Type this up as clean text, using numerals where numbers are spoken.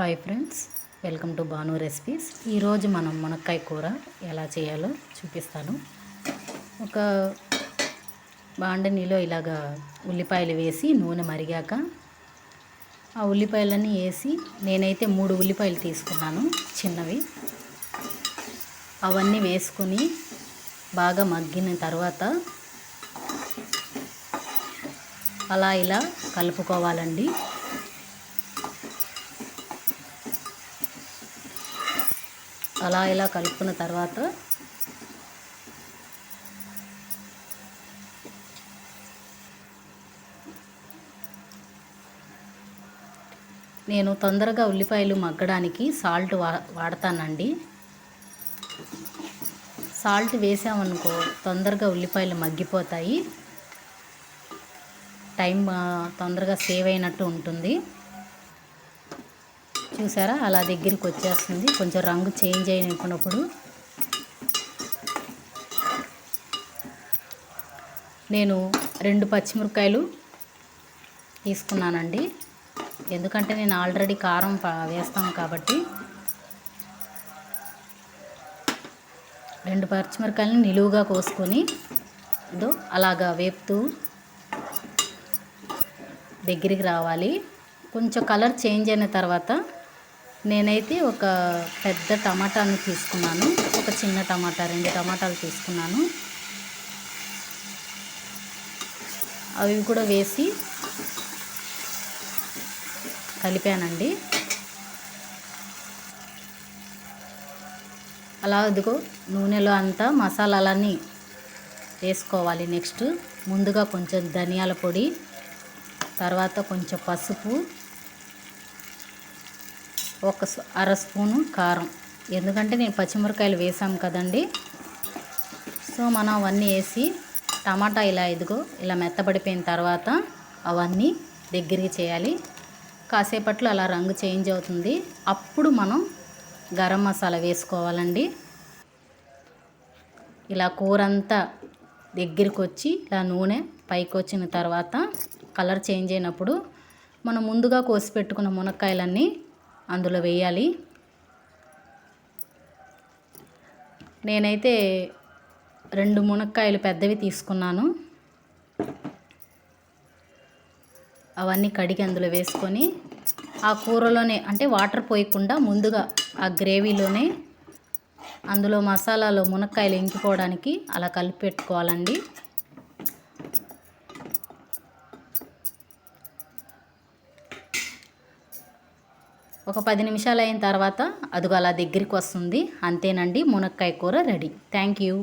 Hi friends, welcome to Banu recipes. ఈరోజు మనం మునక్కాయ కూర ఎలా చేయాలో చూపిస్తాను. ఒక బాండనీలో ఇలాగా ఉల్లిపాయలు వేసి నూనె మరిగాక ఆ ఉల్లిపాయలన్నీ వేసి, నేనైతే 3 ఉల్లిపాయలు తీసుకున్నాను చిన్నవి. అవన్నీ వేసుకొని బాగా మగ్గిన తర్వాత అలా ఇలా కలుపుకోవాలండి. అలా ఇలా కలుపుకున్న తర్వాత నేను తొందరగా ఉల్లిపాయలు మగ్గడానికి సాల్ట్ వాడతానండి. సాల్ట్ వేసామనుకో తొందరగా ఉల్లిపాయలు మగ్గిపోతాయి, టైం తొందరగా సేవ్ అయినట్టు ఉంటుంది. చూసారా, అలా దగ్గరికి వచ్చేస్తుంది. కొంచెం రంగు చేంజ్ అయినప్పుడు నేను 2 పచ్చిమిరపకాయలు తీసుకున్నానండి. ఎందుకంటే నేను ఆల్రెడీ కారం వేస్తాను కాబట్టి 2 పచ్చిమిరపకాయలను నిలువుగా కోసుకొని అలాగా వేపుతూ దగ్గరికి రావాలి. కొంచెం కలర్ చేంజ్ అయిన తర్వాత నేనైతే ఒక పెద్ద టమాటాను తీసుకున్నాను, ఒక చిన్న టమాటా, 2 టమాటాలు తీసుకున్నాను. అవి కూడా వేసి కలిపానండి. అలా ఇదిగో నూనెలో అంతా మసాలాలన్నీ వేసుకోవాలి. నెక్స్ట్ ముందుగా కొంచెం ధనియాల పొడి, తర్వాత కొంచెం పసుపు, ఒక అర స్పూను కారం. ఎందుకంటే నేను పచ్చిమిరపకాయలు వేసాం కదండి, సో మనం అవన్నీ వేసి టమాటా ఇలా మెత్తబడిపోయిన తర్వాత అవన్నీ దగ్గరికి చేయాలి. కాసేపట్లో అలా రంగు చేంజ్ అవుతుంది. అప్పుడు మనం గరం మసాలా వేసుకోవాలండి. ఇలా కూర అంతా దగ్గరికి వచ్చి ఇలా నూనె పైకి వచ్చిన తర్వాత కలర్ చేంజ్ అయినప్పుడు మనం ముందుగా కోసి పెట్టుకున్న మునక్కాయలన్నీ అందులో వేయాలి. నేనైతే 2 మునక్కాయలు పెద్దవి తీసుకున్నాను. అవన్నీ కడిగి అందులో వేసుకొని ఆ కూరలోనే, అంటే వాటర్ పోయకుండా ముందుగా ఆ గ్రేవీలోనే అందులో మసాలాలో మునక్కాయలు ఇంకిపోవడానికి అలా కలిపి పెట్టుకోవాలండి. ఒక 10 నిమిషాలు అయిన తర్వాత అదిగో అలా దగ్గరికి వస్తుంది. అంతేనండి, మునక్కాయ కూర రెడీ. Thank you.